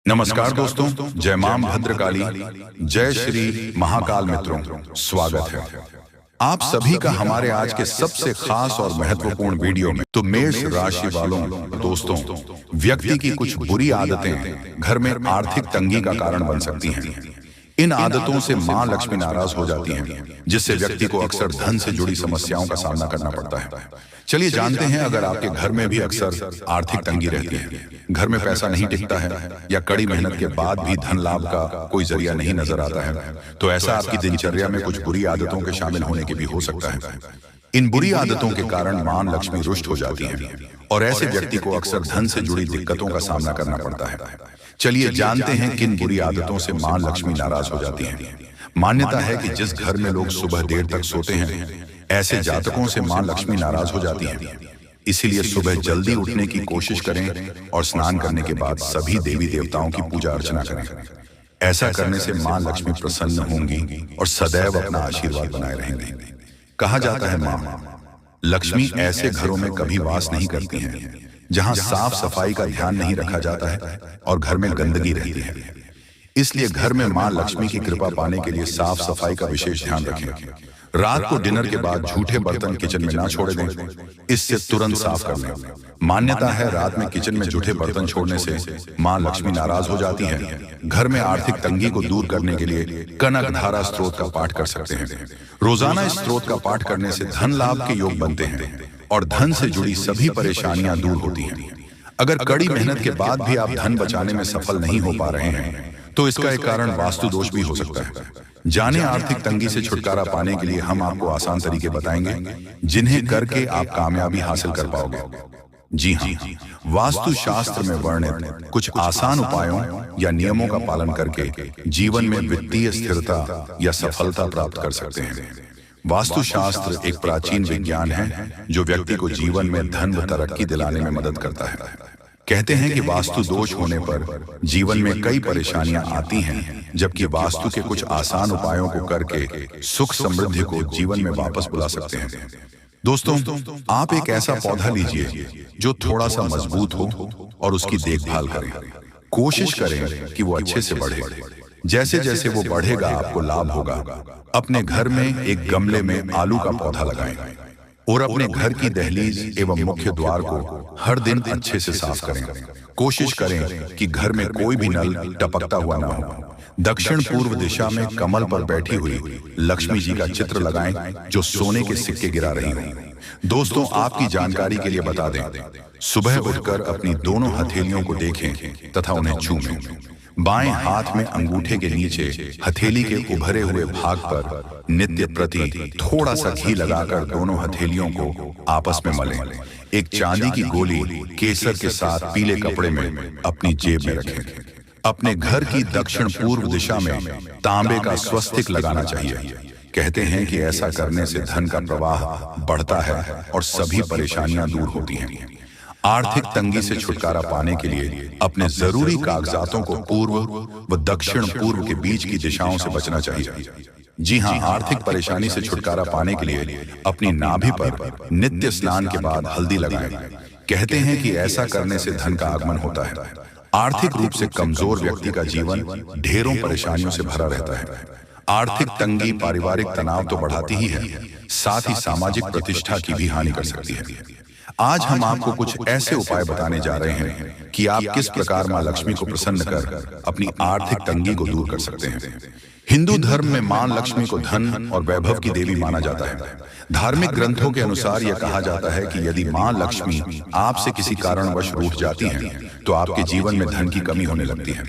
नमस्कार दोस्तों, जय मां भद्रकाली, जय श्री महाकाल मित्रों, स्वागत है आप सभी का हमारे आज के सबसे खास और महत्वपूर्ण वीडियो में। तो मेष राशि वालों दोस्तों, व्यक्ति की कुछ बुरी आदतें घर में आर्थिक तंगी का कारण बन सकती हैं। इन आदतों से मां लक्ष्मी नाराज हो जाती हैं, जिससे व्यक्ति को अक्सर धन से जुड़ी समस्याओं का सामना करना पड़ता है। चलिए जानते हैं, अगर आपके घर में भी अक्सर आर्थिक तंगी रहती है, घर में पैसा नहीं टिकता है या कड़ी मेहनत के बाद भी धन लाभ का कोई जरिया नहीं नजर आता है, तो ऐसा आपकी दिनचर्या में कुछ बुरी आदतों के शामिल होने के भी हो सकता है। इन बुरी आदतों के कारण मां लक्ष्मी रुष्ट हो जाती है और ऐसे व्यक्ति को अक्सर धन से जुड़ी दिक्कतों का सामना करना पड़ता है। चलिए जानते हैं किन बुरी आदतों से मां लक्ष्मी नाराज हो जाती है। मान्यता है कि जिस घर में लोग सुबह देर तक सोते हैं, ऐसे जातकों से मां लक्ष्मी नाराज हो जाती है। इसीलिए सुबह जल्दी उठने की कोशिश करें और स्नान करने के बाद सभी देवी देवताओं की पूजा अर्चना करें। ऐसा करने से मां लक्ष्मी प्रसन्न होंगी और सदैव अपना आशीर्वाद बनाए रहेंगे। कहा जाता है मां लक्ष्मी ऐसे घरों में कभी वास नहीं करती हैं जहां साफ सफाई का ध्यान नहीं रखा जाता है और घर में गंदगी रहती है। इसलिए घर में मां लक्ष्मी की कृपा पाने के लिए साफ सफाई का विशेष ध्यान रखें। रात को डिनर के बाद झूठे बर्तन किचन में ना छोड़ दें, इससे तुरंत साफ कर लें। मान्यता है रात में किचन में झूठे बर्तन छोड़ने से मां लक्ष्मी नाराज हो जाती है। घर में आर्थिक तंगी को दूर करने के लिए कनक धारा स्त्रोत का पाठ कर सकते हैं। रोजाना इस स्त्रोत का पाठ करने से धन लाभ के योग बनते हैं और धन से जुड़ी सभी परेशानियां दूर होती हैं। अगर कड़ी मेहनत के बाद भी आप धन बचाने में सफल नहीं हो पा रहे हैं, तो इसका एक कारण वास्तु दोष भी हो सकता है। जाने आर्थिक तंगी से छुटकारा पाने के लिए हम आपको आसान तरीके बताएंगे, जिन्हें करके आप कामयाबी हासिल कर पाओगे। जी हाँ, वास्तु शास्त्र में वर्णित कुछ आसान उपायों या नियमों का पालन करके जीवन में वित्तीय स्थिरता या सफलता प्राप्त कर सकते हैं। वास्तु शास्त्र एक प्राचीन विज्ञान है जो व्यक्ति को जीवन में धन व तरक्की दिलाने में मदद करता है। कहते हैं कि वास्तु दोष होने पर जीवन में कई परेशानियां आती हैं, जबकि वास्तु के कुछ आसान उपायों को करके सुख समृद्धि को जीवन में वापस बुला सकते हैं। दोस्तों, आप एक ऐसा पौधा लीजिए जो थोड़ा सा मजबूत हो और उसकी देखभाल करें। कोशिश करें कि वो अच्छे से बढ़े। जैसे जैसे वो बढ़ेगा आपको लाभ होगा। अपने घर में एक गमले में आलू का पौधा लगाएं और अपने घर की दहलीज एवं मुख्य द्वार को हर दिन अच्छे से साफ करें। कोशिश करें कि घर में कोई भी नल टपकता हुआ ना हो। दक्षिण पूर्व दिशा में कमल पर बैठी हुई लक्ष्मी जी का चित्र लगाएं जो सोने के सिक्के गिरा रही हो। दोस्तों, आपकी जानकारी के लिए बता दें, सुबह उठकर अपनी दोनों हथेलियों को देखें तथा उन्हें छूएं। बाएं हाथ में अंगूठे के नीचे हथेली के उभरे हुए भाग पर नित्य प्रति थोड़ा सा घी लगाकर दोनों हथेलियों को आपस में मलें। एक चांदी की गोली केसर के साथ पीले कपड़े में अपनी जेब में रखें। अपने घर की दक्षिण पूर्व दिशा में तांबे का स्वस्तिक लगाना चाहिए। कहते हैं कि ऐसा करने से धन का प्रवाह बढ़ता है और सभी परेशानियां दूर होती हैं। आर्थिक तंगी से छुटकारा पाने के लिए अपने जरूरी कागजातों को पूर्व व दक्षिण पूर्व के बीच की दिशाओं से बचना चाहिए। जी हाँ, आर्थिक परेशानी से छुटकारा पाने के लिए अपनी नाभि पर नित्य स्नान के बाद हल्दी लगाएं। कहते हैं कि ऐसा करने से धन का आगमन होता है। आर्थिक रूप से कमजोर व्यक्ति का जीवन ढेरों परेशानियों से भरा रहता है। आर्थिक तंगी पारिवारिक तनाव तो बढ़ाती ही है, साथ ही सामाजिक प्रतिष्ठा की भी हानि कर सकती है। आज हम आपको कुछ ऐसे उपाय बताने जा रहे हैं कि आप किस प्रकार मां लक्ष्मी को प्रसन्न कर अपनी आर्थिक तंगी को दूर कर सकते हैं। हिंदू धर्म में मां लक्ष्मी को धन और वैभव की देवी माना जाता है। धार्मिक ग्रंथों के अनुसार यह कहा जाता है कि यदि मां लक्ष्मी आपसे किसी कारणवश रूठ जाती हैं, तो आपके जीवन में धन की कमी होने लगती है।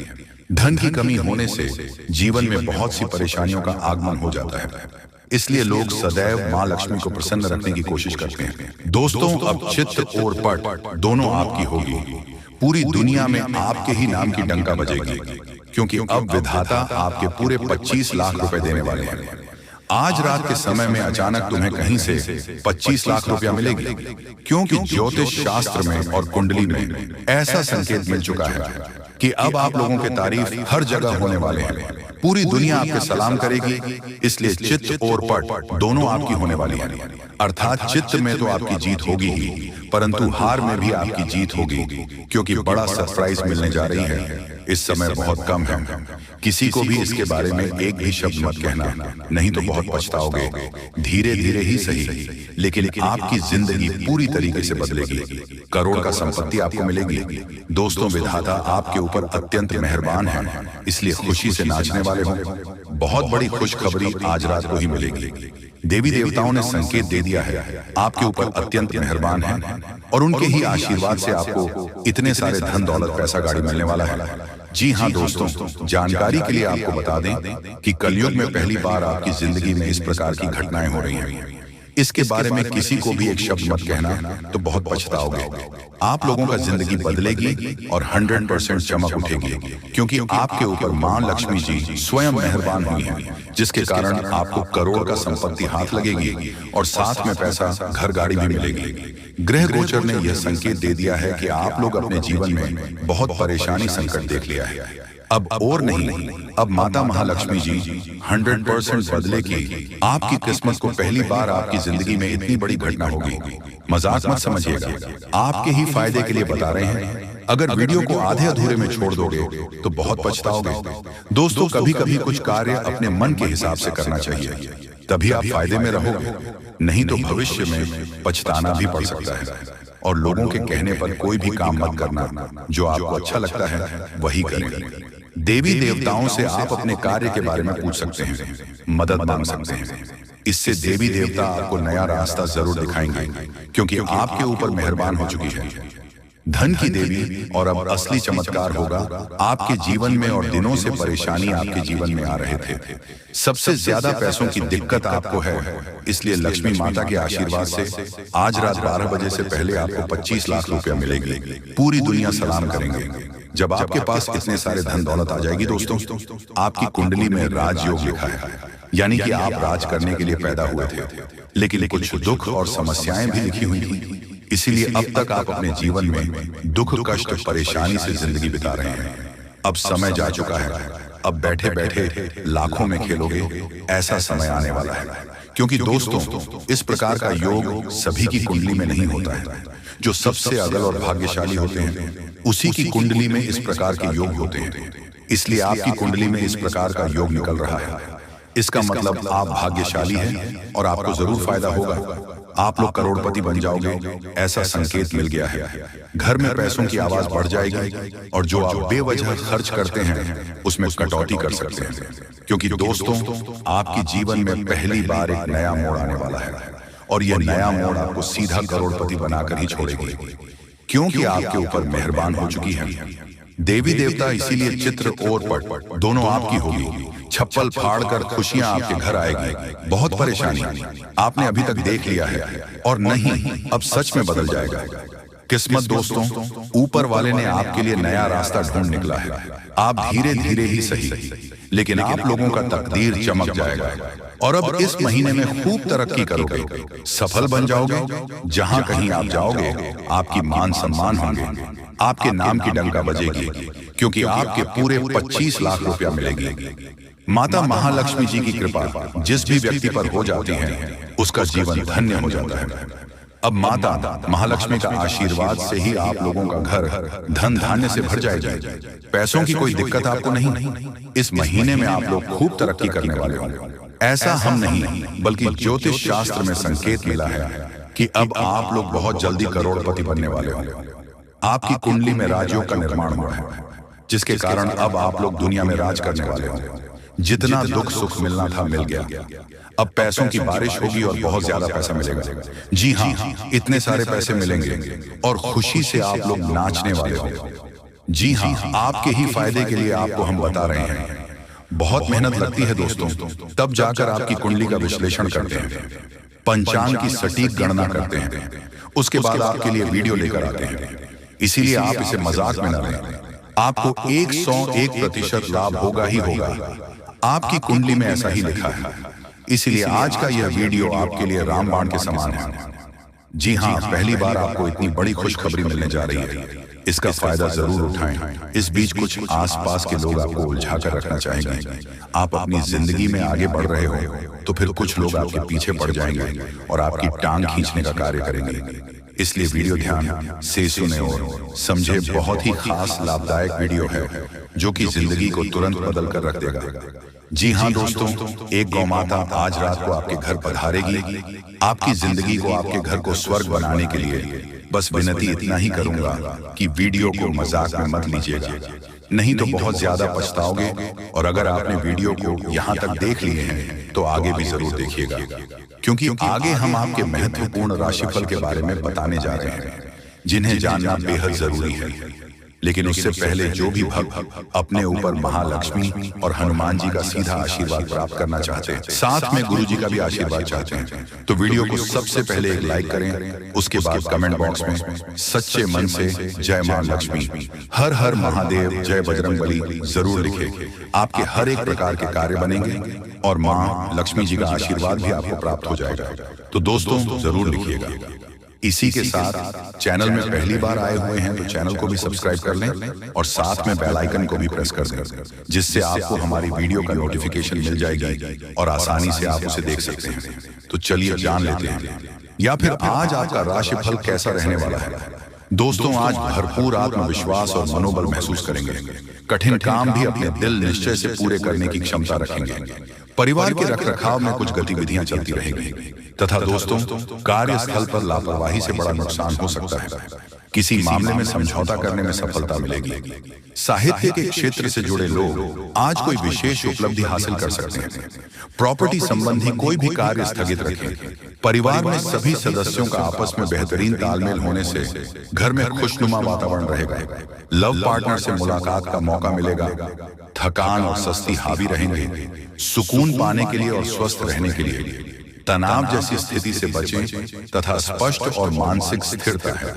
धन की कमी होने से जीवन में बहुत सी परेशानियों का आगमन हो जाता है। इसलिए लोग सदैव मां लक्ष्मी को प्रसन्न रखने की कोशिश करते हैं। दोस्तों, अब चित्र और पट दोनों आपकी होगी। पूरी दुनिया में आपके ही नाम की डंका बजेगी, क्योंकि अब विधाता आपके पूरे 25 लाख रुपए देने वाले हैं। आज रात के समय में अचानक तुम्हें कहीं से 25 लाख रुपया मिलेगी, क्योंकि ज्योतिष शास्त्र में और कुंडली में ऐसा संकेत मिल चुका है कि अब आप लोगों के तारीफ हर जगह होने वाले हैं। पूरी दुनिया आपके सलाम करेगी। इसलिए चित्त और पट दोनों आपकी होने वाली है। अर्थात चित्त में तो आपकी जीत होगी ही, परंतु हार में भी आपकी जीत होगी, क्योंकि बड़ा सरप्राइज मिलने जा रही है। इस समय बहुत कम है। किसी को भी इसके बारे में एक भी शब्द मत कहना, नहीं तो बहुत पछताओगे। धीरे धीरे ही सही, लेकिन आपकी जिंदगी पूरी तरीके से बदलेगी। करोड़ का संपत्ति आपको मिलेगी। दोस्तों, विधाता आपके ऊपर अत्यंत मेहरबान है, इसलिए खुशी से नाचने वाले हो। बहुत बड़ी खुशखबरी आज रात को ही मिलेगी। देवी देवताओं ने संकेत दे दिया है, आपके ऊपर अत्यंत मेहरबान है और उनके ही आशीर्वाद से आपको इतने सारे धन दौलत पैसा गाड़ी मिलने वाला है। जी हाँ दोस्तों, जानकारी के लिए आपको बता दें कि कलयुग में पहली बार आपकी जिंदगी में इस प्रकार की घटनाएं हो रही हैं। इसके बारे में किसी को भी एक शब्द मत कहना, तो बहुत पछताओगे। आप लोगों का जिंदगी बदलेगी और 100% चमक उठेगी, क्योंकि आपके ऊपर मां लक्ष्मी जी स्वयं मेहरबान हुई हैं, जिसके कारण आपको करोड़ का संपत्ति हाथ लगेगी और साथ में पैसा, घर गाड़ी भी मिलेगी। ग्रह गोचर ने यह संकेत दे दिया है कि आप लोग अपने जीवन में बहुत परेशानी संकट देख लिया है। अब और नहीं, अब माता महालक्ष्मी जी 100% बदलेगी। आपकी किस्मत को पहली बार आपकी जिंदगी में इतनी बड़ी घटना होगी। मजाक मत समझिएगा, आपके ही फायदे के लिए बता रहे हैं। अगर वीडियो को आधे अधूरे में छोड़ दोगे तो बहुत पछताओगे। दोस्तों, कभी कभी कुछ कार्य अपने मन के हिसाब से करना चाहिए, तभी आप फायदे में रहोगे, नहीं तो भविष्य में पछताना भी पड़ सकता है। और लोगों के कहने पर कोई भी काम मत करना, जो आपको अच्छा लगता है वही करें। देवी देवताओं से आप अपने कार्य के बारे में पूछ सकते हैं, मदद मांग सकते हैं। इससे देवी देवता आपको नया रास्ता जरूर दिखाएंगे, क्योंकि आपके ऊपर मेहरबान हो चुकी है। धन की देवी, और अब असली चमत्कार होगा आपके जीवन में। और दिनों से परेशानी आपके जीवन में आ रहे थे, सबसे ज्यादा पैसों की दिक्कत आपको है, इसलिए लक्ष्मी माता के आशीर्वाद से आज रात 12 बजे से पहले आपको 25 लाख रुपया मिलेगी। पूरी दुनिया सलाम करेंगे जब आपके पास इतने सारे धन दौलत आ जाएगी। दोस्तों, आपकी कुंडली में राजयोग लिखा है, यानी कि आप राज करने के लिए पैदा हुए थे, लेकिन कुछ दुख और समस्याएं भी लिखी हुई थी। इसीलिए अब तक आप अपने जीवन में दुख, कष्ट, परेशानी से जिंदगी बिता रहे हैं। अब समय जा चुका है, अब बैठे बैठे लाखों में खेलोगे, ऐसा समय आने वाला है। क्योंकि दोस्तों, इस प्रकार का योग सभी की कुंडली में नहीं होता है। जो सबसे अगल और भाग्यशाली होते हैं, उसी की कुंडली में इस प्रकार के योग होते हैं। इसलिए आपकी कुंडली में इस प्रकार का योग निकल रहा है। इसका मतलब आप भाग्यशाली हैं और आपको जरूर फायदा होगा। आप लोग करोड़पति बन जाओगे, ऐसा संकेत मिल गया है। घर में पैसों की आवाज बढ़ जाएगी और जो आप बेवजह खर्च करते हैं उसमें कटौती कर सकते हैं। क्योंकि दोस्तों, आपके जीवन में पहली बार एक नया मोड़ आने वाला है, और यह नया मोड़ आपको सीधा करोड़पति बनाकर ही छोड़ेगी, क्योंकि आपके ऊपर मेहरबान हो चुकी है देवी देवता। इसीलिए चित्र और पट दोनों आपकी होगी। छप्पल फाड़कर खुशियां आपके घर आएगी। बहुत परेशानी आपने अभी तक देख लिया है, और नहीं, अब सच में बदल जाएगा। किस्मत दोस्तों, ऊपर वाले ने आपके लिए नया रास्ता ढूंढ निकला है। आप धीरे धीरे ही सही, लेकिन आप लोगों का तकदीर चमक जाएगा। और अब इस महीने में खूब तरक्की करोगे, सफल बन जाओगे। जहां कहीं आप जाओगे, आपकी मान सम्मान होंगे, आपके नाम की डंका बजेगी, क्योंकि आपके पूरे 25 लाख रुपया मिलेगी। माता महालक्ष्मी जी की कृपा जिस भी व्यक्ति पर हो जाती है, उसका जीवन धन्य हो जाता है। अब माता महालक्ष्मी का आशीर्वाद से ही आप लोगों का घर धन धान्य से भर जाएगा। पैसों की कोई दिक्कत आपको नहीं। इस महीने में आप लोग खूब तरक्की करने वाले होंगे। ऐसा हम नहीं, बल्कि ज्योतिष शास्त्र में संकेत मिला है कि अब आप लोग बहुत जल्दी करोड़पति बनने वाले होंगे। आपकी कुंडली में राजयोग का निर्माण हुआ है, जिसके कारण अब आप लोग दुनिया में राज करने वाले होंगे। जितना दुख सुख मिलना था मिल गया। अब पैसों की बारिश होगी और बहुत ज्यादा पैसा मिलेगा। जी हाँ, इतने सारे पैसे मिलेंगे और खुशी से आप लोग नाचने वाले होंगे। जी हाँ, आपके ही फायदे के लिए आपको हम बता रहे हैं। बहुत मेहनत लगती है दोस्तों, तब जाकर आपकी कुंडली का विश्लेषण करते हैं, पंचांग की सटीक गणना करते हैं, उसके बाद आपके लिए वीडियो लेकर आते हैं। इसीलिए आप इसे मजाक में न लें। आपको 101% लाभ होगा ही होगा। आपकी कुंडली में ऐसा ही लिखा है। इसीलिए आज का यह वीडियो आपके लिए रामबाण के समान है। जी हाँ, पहली बार आपको इतनी बड़ी खुशखबरी मिलने जा रही है। इसका फायदा जरूर उठाएं। इस बीच कुछ आसपास के लोग आपको उलझा कर रखना चाहेंगे। आप अपनी जिंदगी में आगे बढ़ रहे हो तो फिर कुछ लोग आपके पीछे पड़ जाएंगे और आपकी टांग खींचने का कार्य करेंगे। इसलिए वीडियो ध्यान से सुने और समझे। बहुत ही खास लाभदायक वीडियो है जो कि जिंदगी को तुरंत बदल कर रख देगा। जी हाँ दोस्तों, एक गौ माता आज रात को आपके घर पधारेगी, आपकी जिंदगी को, आपके घर को स्वर्ग बनाने के लिए। बस विनती इतना ही करूंगा कि वीडियो को मजाक में मत लीजिएगा, नहीं तो बहुत ज्यादा पछताओगे। और अगर आपने वीडियो को यहाँ तक देख लिए हैं तो आगे भी जरूर देखिएगा, क्योंकि आगे हम आपके महत्वपूर्ण राशिफल के बारे में बताने जा रहे हैं, जिन्हें जानना बेहद जरूरी है। लेकिन उससे पहले जो भी भक्त अपने ऊपर महालक्ष्मी और हनुमान जी का सीधा आशीर्वाद प्राप्त करना चाहते हैं, साथ में गुरु जी का भी आशीर्वाद चाहते हैं, तो वीडियो को सबसे पहले एक लाइक करें। उसके बाद कमेंट बॉक्स में सच्चे मन से जय मां लक्ष्मी, हर हर महादेव, जय बजरंगबली जरूर लिखें। आपके हर एक प्रकार के कार्य बनेंगे और मां लक्ष्मी जी का आशीर्वाद भी आपको प्राप्त हो जाएगा। तो दोस्तों जरूर लिखिएगा। इसी के साथ चैनल में पहली बार आए हुए हैं तो चैनल को भी सब्सक्राइब कर लें और साथ में बेल आइकन को भी प्रेस कर दें, जिससे आपको हमारी वीडियो का नोटिफिकेशन मिल जाएगी और आसानी से आप उसे देख सकते हैं। तो चलिए जान लेते हैं, या फिर आज आपका राशिफल कैसा रहने वाला है। दोस्तों, आज भरपूर आत्मविश्वास और मनोबल महसूस करेंगे। कठिन काम भी अपने दिल निश्चय से पूरे करने की क्षमता रखेंगे। परिवार के रखरखाव में कुछ गतिविधियां चलती रहेंगी तथा दोस्तों, कार्यस्थल पर लापरवाही से बड़ा नुकसान हो सकता है। किसी मामले में समझौता करने में सफलता मिलेगी। साहित्य के क्षेत्र से जुड़े लोग आज कोई विशेष उपलब्धि हासिल कर सकते हैं। प्रॉपर्टी संबंधी कोई भी कार्य स्थगित रखें। परिवार में सभी सदस्यों का आपस में बेहतरीन तालमेल होने से घर में खुशनुमा वातावरण रहेगा। लव पार्टनर से मुलाकात का मौका मिलेगा। थकान और सुस्ती हावी रहेंगे। सुकून पाने के लिए और स्वस्थ रहने के लिए तनाव जैसी स्थिति से बचें तथा स्पष्ट और मानसिक स्थिरता है,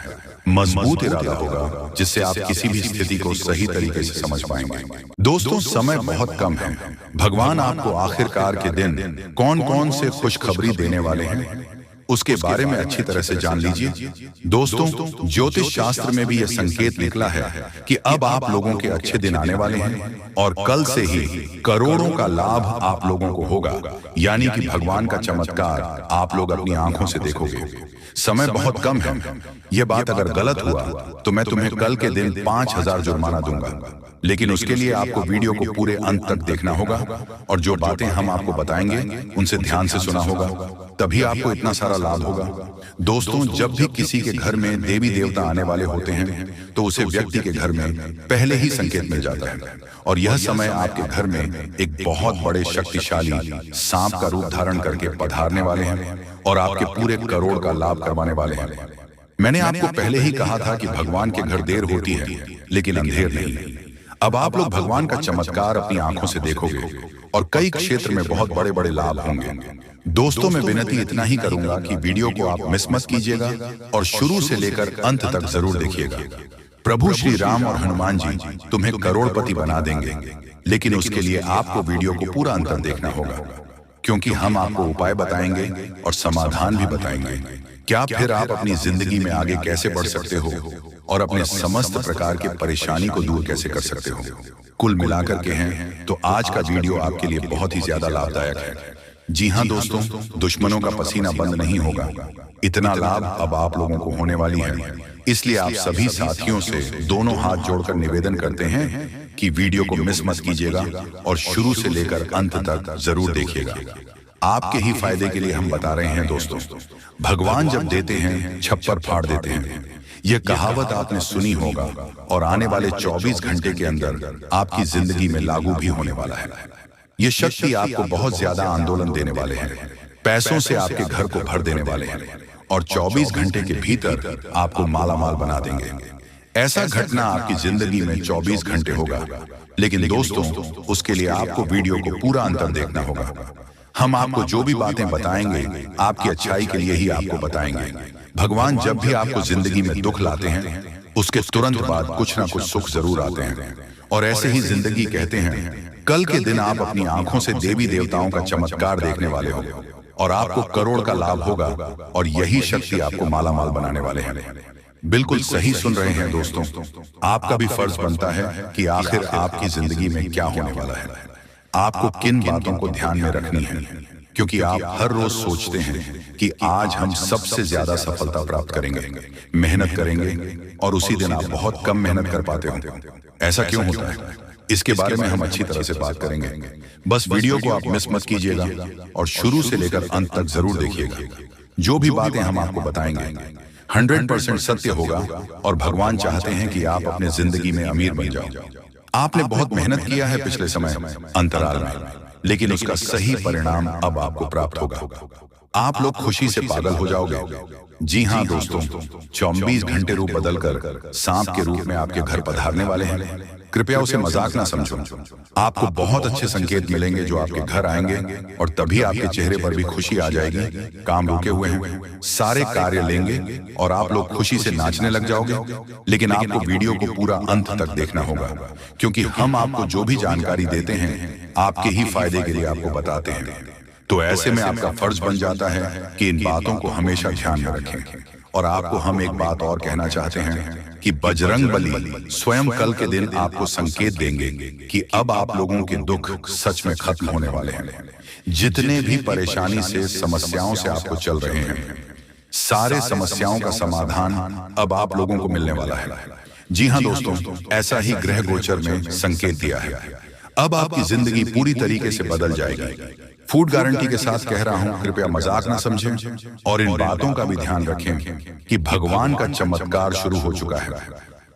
मजबूत इरादा होगा, जिससे आप किसी भी स्थिति को सही तरीके से समझ पाएंगे। दोस्तों, समय बहुत कम है। भगवान आपको आखिरकार के दिन कौन कौन से खुशखबरी देने वाले हैं उसके बारे में अच्छी तरह से जान लीजिए। दोस्तों, ज्योतिष शास्त्र में भी यह संकेत निकला है कि अब आप लोगों के अच्छे दिन आने वाले हैं और कल से ही करोड़ों का लाभ आप लोगों को होगा, यानी कि भगवान का चमत्कार आप लोग अपनी आंखों से देखोगे। समय बहुत कम है। यह बात अगर गलत हुआ तो मैं तुम्हें कल के दिन 5000 जुर्माना दूंगा, लेकिन उसके लिए आपको वीडियो को पूरे अंत तक देखना होगा और जो बातें हम आपको बताएंगे उनसे ध्यान से सुना होगा, तभी आपको इतना सारा लाभ होगा। दोस्तों, जब भी किसी के घर में देवी देवता आने वाले होते हैं तो उसे व्यक्ति के घर में पहले ही संकेत मिल जाता है, और यह समय आपके घर में एक बहुत बड़े शक्तिशाली सांप का रूप धारण करके पधारने वाले हैं और आपके पूरे करोड़ का लाभ करवाने वाले हैं। मैंने आपको पहले ही कहा था कि भगवान के घर देर होती है लेकिन अंधेर नहीं। अब आप लोग भगवान का चमत्कार अपनी आंखों से देखोगे और कई क्षेत्र में बहुत बड़े बड़े लाभ होंगे। दोस्तों, मैं विनती इतना ही करूंगा कि वीडियो को आप मिस मत कीजिएगा और शुरू से लेकर अंत तक जरूर देखिएगा। प्रभु श्री राम और हनुमान जी तुम्हें करोड़पति बना देंगे, लेकिन उसके लिए आपको वीडियो को पूरा अंत देखना होगा, क्योंकि हम आपको उपाय बताएंगे और समाधान भी बताएंगे। क्या फिर आप अपनी जिंदगी में आगे कैसे बढ़ सकते हो और अपने समस्त प्रकार की परेशानी को दूर कैसे कर सकते हो। कुल मिलाकर के हैं तो आज का वीडियो आपके लिए बहुत ही ज्यादा लाभदायक है। जी हाँ दोस्तों, दुश्मनों का पसीना बंद नहीं होगा। इतना लाभ अब आप लोगों को होने वाली है, इसलिए आप सभी साथियों से दोनों हाथ जोड़कर निवेदन करते हैं कि वीडियो को मिस मत कीजिएगा और शुरू से लेकर अंत तक जरूर देखिएगा। आपके ही फायदे के लिए हम बता रहे हैं दोस्तों। भगवान जब देते हैं छप्पर फाड़ देते हैं, यह कहावत आपने सुनी होगा और आने वाले 24 घंटे के अंदर आपकी जिंदगी में लागू भी होने वाला है। ये शक्ति आपको बहुत ज्यादा आंदोलन देने वाले हैं, पैसों से आपके घर को भर देने वाले हैं और 24 घंटे के भीतर आपको मालामाल बना देंगे। ऐसा घटना आपकी जिंदगी में 24 घंटे होगा, लेकिन दोस्तों उसके लिए आपको वीडियो को पूरा अंतर देखना होगा। हम आपको जो भी बातें बताएंगे आपकी अच्छाई के लिए ही आपको बताएंगे। भगवान जब भी आपको जिंदगी में दुख लाते हैं उसके तुरंत बाद कुछ ना कुछ सुख जरूर आते हैं, और ऐसे ही जिंदगी कहते हैं। कल के दिन आप अपनी आंखों से देवी देवताओं का चमत्कार देखने वाले हो और आपको करोड़ का लाभ होगा, और यही शक्ति आपको मालामाल बनाने वाले हैं। बिल्कुल सही सुन रहे हैं दोस्तों। आपका भी फर्ज बनता है कि आखिर आपकी जिंदगी में क्या होने वाला है, आपको किन बातों को ध्यान में रखनी है, क्योंकि आप हर रोज सोचते हैं कि आज हम सबसे ज्यादा सफलता प्राप्त करेंगे, मेहनत करेंगे, और उसी दिन आप बहुत कम मेहनत कर पाते हो। ऐसा क्यों होता है? इसके बारे में हम अच्छी तरह से बात करेंगे। बस वीडियो को आप मिस मत कीजिएगा और शुरू से लेकर अंत तक जरूर देखिएगा। जो भी बातें हम आपको बताएंगे 100% सत्य होगा और भगवान चाहते हैं कि आप अपने जिंदगी में अमीर बन जाओ। आपने बहुत मेहनत किया है पिछले समय अंतराल में, लेकिन उसका सही परिणाम अब आपको प्राप्त होगा। आप लोग खुशी से पागल हो जाओगे। जी हाँ दोस्तों, 24 घंटे रूप बदलकर सांप के रूप में आपके घर पधारने वाले हैं। कृपया उसे मजाक ना समझो। आपको बहुत अच्छे संकेत मिलेंगे जो आपके घर आएंगे और तभी आपके चेहरे पर भी खुशी आ जाएगी। काम रुके हुए हैं, सारे कार्य लेंगे और आप लोग खुशी से नाचने लग जाओगे। लेकिन आपको वीडियो को पूरा अंत तक देखना होगा, क्योंकि हम आपको जो भी जानकारी देते हैं आपके ही फायदे के लिए आपको बताते हैं। तो ऐसे में आपका फर्ज बन जाता है कि इन बातों को हमेशा ध्यान में रखें। और आपको हम एक बात और कहना चाहते हैं कि बजरंग बली स्वयं कल के दिन आपको संकेत देंगे कि अब आप लोगों के दुख सच में खत्म होने वाले हैं। जितने भी परेशानी से, समस्याओं से आपको चल रहे हैं, सारे समस्याओं का समाधान अब आप लोगों को मिलने वाला है। जी हाँ दोस्तों, ऐसा ही ग्रह गोचर में संकेत दिया है। अब आपकी जिंदगी पूरी तरीके से बदल जाएगी। फूड गारंटी के साथ कह रहा हूं, कृपया मजाक ना समझें और इन बातों का भी ध्यान रखें कि भगवान का चमत्कार शुरू हो चुका है।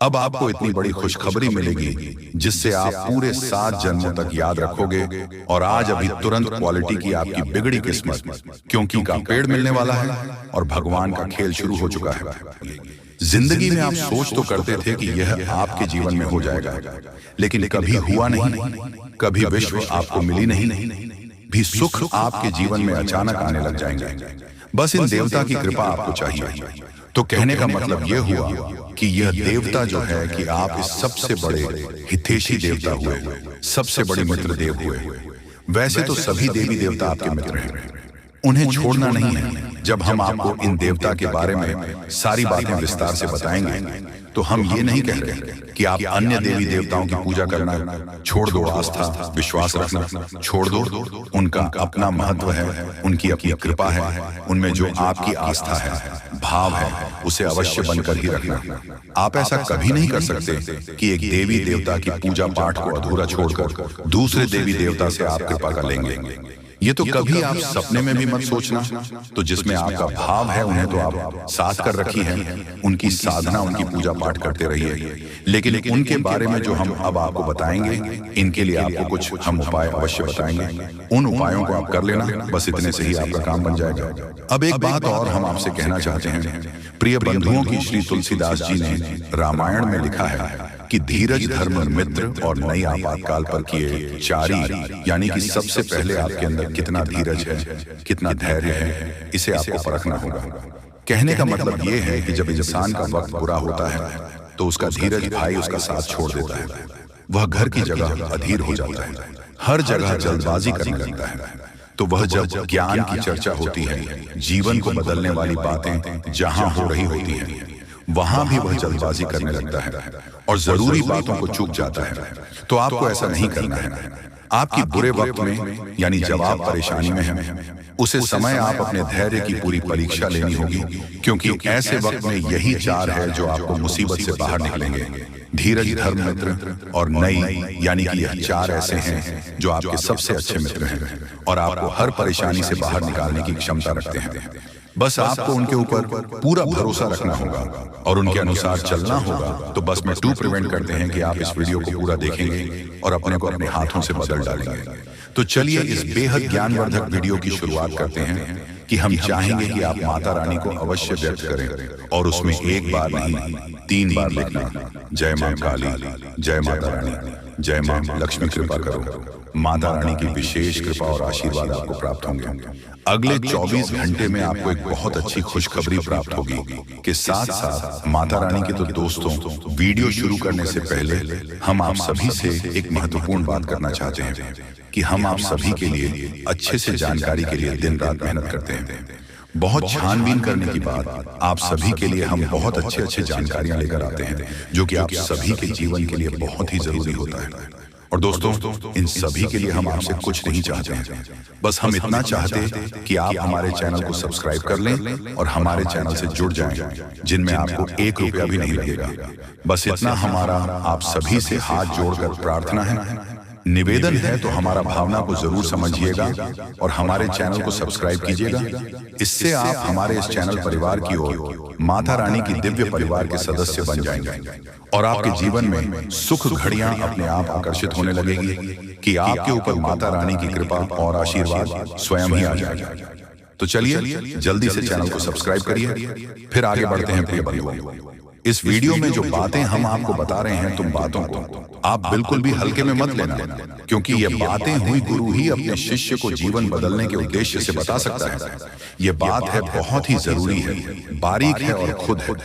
अब आपको इतनी बड़ी खुशखबरी मिलेगी जिससे आप पूरे 7 जन्मों तक याद रखोगे। और आज अभी तुरंत क्वालिटी की आपकी बिगड़ी किस्मत, क्योंकि का पेड़ मिलने वाला है और भगवान का खेल शुरू हो चुका है। जिंदगी में आप सोच तो करते थे कि यह आपके जीवन में हो जाएगा, लेकिन कभी हुआ नहीं। कभी विश्व आपको मिली नहीं, भी सुख आपके जीवन में अचानक आने लग जाएंगे। बस इन देवता की कृपा आपको चाहिए। तो कहने का मतलब यह हुआ कि यह देवता जो है कि आप इस सबसे बड़े हितैषी देवता हुए, सबसे बड़े मित्र देव हुए। वैसे तो सभी देवी देवता आपके मित्र हैं, उन्हें छोड़ना नहीं है। जब हम आपको इन देवता के बारे में सारी बातें विस्तार से बताएंगे तो हम ये नहीं कह रहे कि आप अन्य देवी देवताओं की पूजा करना छोड़ दो, आस्था विश्वास रखना छोड़ दो। उनका अपना महत्व है, उनकी अपनी कृपा है, उनमें जो आपकी आस्था है, भाव है, उसे अवश्य बनकर ही रखना। आप ऐसा कभी नहीं कर सकते कि एक देवी देवता की पूजा पाठ को अधूरा छोड़कर दूसरे देवी देवता से आप कृपा कर लेंगे। ये तो कभी आप सपने में भी मत सोचना। तो जिसमें आपका भाव है उन्हें तो आप साथ कर रखी है, उनकी साधना, उनकी पूजा पाठ करते रहिए। लेकिन उनके बारे में जो हम अब आपको बताएंगे, इनके लिए आपको कुछ हम उपाय अवश्य बताएंगे। उन उपायों को आप कर लेना, बस इतने से ही आपका काम बन जाएगा। अब एक बात और हम आपसे कहना चाहते हैं। प्रिय बंधुओं की श्री तुलसीदास जी ने रामायण में लिखा है कि धीरज धर्म मित्र और नई आपातकाल पर किए चारी, यानी कि सबसे पहले आपके अंदर कितना धीरज है, कितना धैर्य है, इसे आपको परखना होगा। कहने का मतलब यह है कि जब इंसान का वक्त बुरा होता है तो उसका धीरज भाई उसका साथ छोड़ देता है। वह घर की जगह अधीर हो जाता है, हर जगह जल्दबाजी करने लगता है। तो वह जब ज्ञान की चर्चा होती है, जीवन को बदलने वाली बातें जहां हो रही होती हैं, वहां भी वह जल्दबाजी करने लगता है और जरूरी बातों को चूक जाता है। तो आपको ऐसा नहीं करना है। आपकी बुरे वक्त में, यानी जब आप परेशानी में हैं, उसे समय आप अपने धैर्य की पूरी परीक्षा लेनी होगी, क्योंकि ऐसे वक्त में यही 4 है जो आपको मुसीबत से बाहर निकलेंगे। धीरज, धर्म, मित्र और नई, यानी कि यह 4 ऐसे हैं जो आपके सबसे अच्छे मित्र हैं और आपको हर परेशानी से बाहर निकालने की क्षमता रखते हैं। बस आपको उनके ऊपर पूरा भरोसा रखना होगा और उनके अनुसार चलना होगा। तो बस मैं 2 प्रिवेंट करते हैं कि आप इस वीडियो को पूरा देखेंगे और अपने को अपने हाथों से बदल डालेंगे। तो चलिए इस बेहद ज्ञानवर्धक वीडियो की शुरुआत करते हैं कि हम चाहेंगे कि आप माता रानी को अवश्य व्यक्त करें और उसमें एक बार नहीं 3 बार लिखना, जय मां काली, जय माता रानी, जय मां लक्ष्मी कृपा करो। माता रानी की विशेष कृपा और आशीर्वाद आपको प्राप्त होंगे। अगले 24 घंटे में आपको एक बहुत अच्छी खुशखबरी प्राप्त होगी कि साथ साथ माता रानी के तो दोस्तों, वीडियो शुरू करने से पहले हम आप सभी से एक महत्वपूर्ण बात करना चाहते हैं कि हम आप सभी के लिए अच्छे से जानकारी के लिए दिन रात मेहनत करते हैं। बहुत छानबीन करने की बात आप सभी के लिए हम बहुत अच्छे जानकारियां लेकर आते हैं जो कि आप सभी के जीवन के लिए बहुत ही जरूरी होता है। और दोस्तों, इन सभी के लिए हम आपसे कुछ नहीं चाहते हैं, बस हम इतना चाहते कि आप हमारे चैनल को सब्सक्राइब कर लें और हमारे चैनल से जुड़ जाएं, जिनमें आपको 1 रुपया भी नहीं लगेगा। बस इतना हमारा आप सभी से हाथ जोड़कर प्रार्थना है, निवेदन है, तो हमारा भावना को जरूर समझिएगा और हमारे चैनल को सब्सक्राइब कीजिएगा। इससे आप हमारे इस चैनल परिवार की ओर माता रानी की दिव्य परिवार के सदस्य बन जाएंगे और आपके जीवन में सुख घड़ियां अपने आप आकर्षित होने लगेगी कि आपके ऊपर माता रानी की कृपा और आशीर्वाद स्वयं ही आ जाएगा। तो चलिए जल्दी से चैनल को सब्सक्राइब करिए, फिर आगे बढ़ते हैं प्रिय बंधुओं। इस वीडियो में जो बातें हम आपको बता रहे हैं, तुम बातों को आप बिल्कुल भी हल्के में मत लेना, क्योंकि ये बातें हुई गुरु ही अपने शिष्य को जीवन बदलने के उद्देश्य से बता सकता है। ये बात है बहुत ही जरूरी है, बारीक है और खुद है।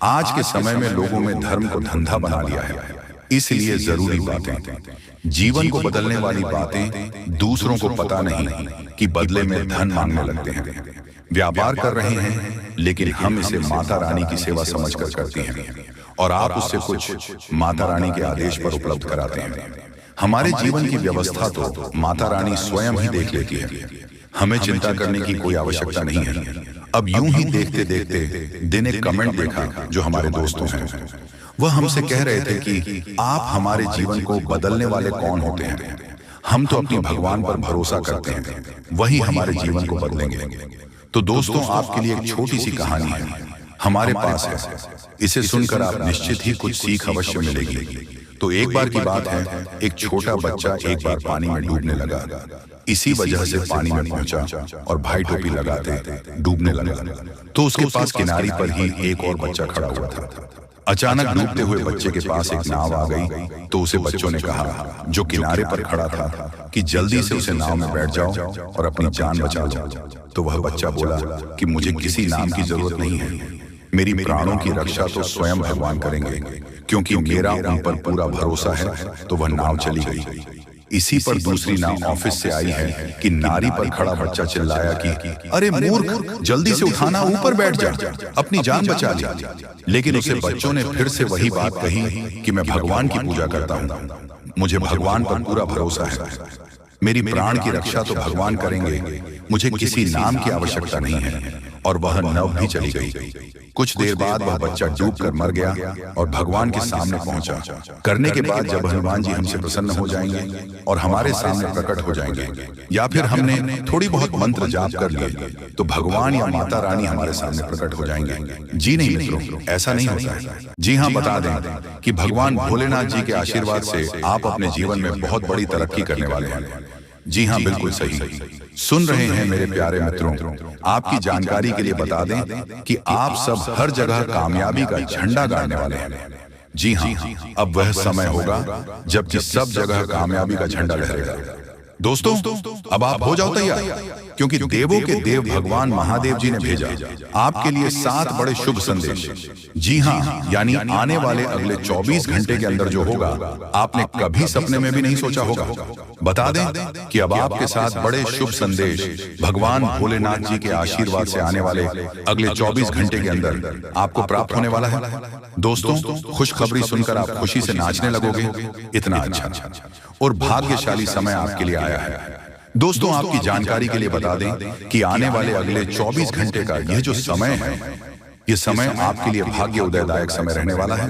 आज के समय में लोगों में धर्म को धंधा बना लिया है, इसलिए जरूरी बातें, जीवन को बदलने वाली बातें दूसरों को पता नहीं कि बदले में धन मांगने लगते हैं। व्यापार कर रहे हैं, लेकिन हम इसे माता रानी की सेवा समझकर करते हैं और आप उससे कुछ माता रानी के आदेश पर उपलब्ध कराते हैं। हमारे जीवन की व्यवस्था तो माता रानी स्वयं ही देख लेती है, हमें चिंता करने की कोई आवश्यकता नहीं है। अब यूं ही देखते देखते दिन एक कमेंट देखा जो हमारे दोस्तों हैं, वह हमसे कह रहे थे कि आप हमारे जीवन को बदलने वाले कौन होते हैं? हम तो अपने भगवान पर भरोसा करते हैं, वही हमारे जीवन को बदलेंगे। तो दोस्तों, आपके लिए एक छोटी सी कहानी है हमारे पास है, इसे सुनकर आप निश्चित ही कुछ सीख अवश्य मिलेगी। तो एक बार की बात है, एक छोटा बच्चा एक बार पानी में डूबने लगा। इसी वजह से पानी में पहुंचा और भाई टोपी लगाते डूबने लगा। तो उसके पास किनारे पर ही एक और बच्चा खड़ा हुआ था। अचानक डूबते हुए बच्चे के पास एक नाव आ गई, तो उसे बच्चों ने कहा जो किनारे पर खड़ा था कि जल्दी से उसे नाव में बैठ जाओ और अपनी जान बचा लो। तो वह बच्चा बोला कि मुझे किसी नाम की जरूरत नहीं है, मेरी प्राणों की रक्षा तो स्वयं भगवान करेंगे, क्योंकि मेरा उन पर पूरा भरोसा है। तो वह नाव चली गई। इसी पर दूसरी नाव ऑफिस से आई है कि नारी पर खड़ा बच्चा चिल्लाया कि अरे मूर्ख, जल्दी से उठाना, ऊपर बैठ जा, अपनी जान बचा ले। लेकिन उसे बच्चों ने फिर से वही बात कही कि मैं भगवान की पूजा करता हूँ, मुझे भगवान पर पूरा भरोसा है, मेरी प्राण की रक्षा तो भगवान करेंगे, मुझे किसी नाम की आवश्यकता नहीं है। और वह नाव भी चली गई। कुछ देर बाद वह बच्चा डूबकर मर गया और भगवान के सामने पहुंचा। करने के बाद जब हनुमान जी हमसे प्रसन्न हो जाएंगे और हमारे सामने प्रकट हो जाएंगे, या फिर हमने थोड़ी बहुत मंत्र जाप कर लिए, तो भगवान या माता रानी हमारे सामने प्रकट हो जाएंगे। जी नहीं मित्रों, ऐसा नहीं होता है। जी हाँ, बता दें कि भगवान भोलेनाथ जी के आशीर्वाद से आप अपने जीवन में बहुत बड़ी तरक्की करने वाले हैं। जी हाँ, बिल्कुल सही सुन रहे हैं मेरे प्यारे मित्रों। आपकी जानकारी के लिए बता दें कि आप सब हर जगह कामयाबी का झंडा गाड़ने वाले हैं। जी हाँ, अब वह समय होगा जबकि सब जगह कामयाबी का झंडा लहरेगा। दोस्तों, अब आप हो जाओ तैयार, क्योंकि देवों के देव भगवान महादेव जी ने भेजा आपके लिए 7 बड़े शुभ संदेश। जी हाँ, यानी आने वाले अगले 24 घंटे के अंदर जो होगा, आपने कभी सपने में भी नहीं सोचा होगा। बता दें कि अब आपके साथ बड़े शुभ संदेश भगवान भोलेनाथ जी के आशीर्वाद से आने वाले अगले 24 घंटे के अंदर आपको प्राप्त होने वाला है। दोस्तों, खुशखबरी सुनकर आप खुशी से नाचने लगोगे। इतना अच्छा और भाग्यशाली समय आपके लिए आया है। दोस्तों, आपकी जानकारी के लिए बता दें कि आने वाले अगले 24 घंटे का यह जो समय है, यह समय आपके लिए भाग्य उदयदायक समय रहने वाला है।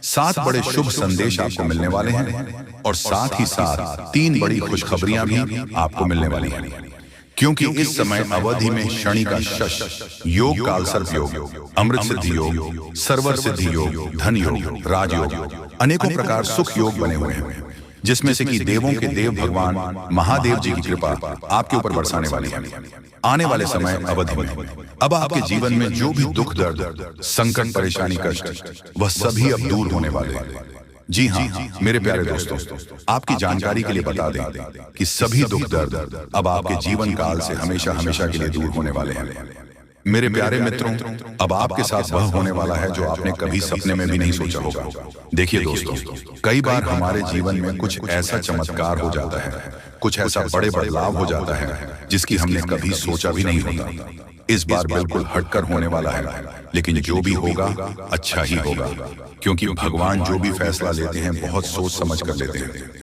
7 बड़े शुभ संदेश आपको मिलने वाले हैं और साथ ही साथ 3 बड़ी खुशखबरियां भी आपको मिलने वाली हैं। क्योंकि इस समय अवधि में शनि का शश योग, काल सर्प योग, अमृत सिद्धि योग, सर्वर सिद्धि योग, धन योग, राजयोग, अनेकों प्रकार सुख योग बने हुए हैं, जिसमें से कि देवों के देव भगवान महादेव जी की कृपा आपके ऊपर बरसाने वाली है। आने वाले समय अवधि में अब आपके जीवन में जो भी दुख, दर्द, संकट, परेशानी, कष्ट, वह सभी अब दूर होने वाले हैं। जी हाँ, मेरे प्यारे दोस्तों, आपकी जानकारी के लिए बता दें कि सभी दुख, दर्द अब आपके जीवन काल से हमेशा हमेशा के लिए दूर होने वाले हैं। मेरे प्यारे मित्रों, अब आपके साथ वह होने वाला है जो आपने कभी सपने में भी नहीं सोचा होगा। देखिए दोस्तों, कई बार हमारे जीवन में कुछ ऐसा चमत्कार हो जाता है, कुछ ऐसा बड़े बदलाव हो जाता है जिसकी हमने कभी सोचा भी नहीं होता। इस बार बिल्कुल हटकर होने वाला है, लेकिन जो भी होगा अच्छा ही होगा, क्योंकि भगवान जो भी फैसला लेते हैं बहुत सोच समझ कर लेते हैं।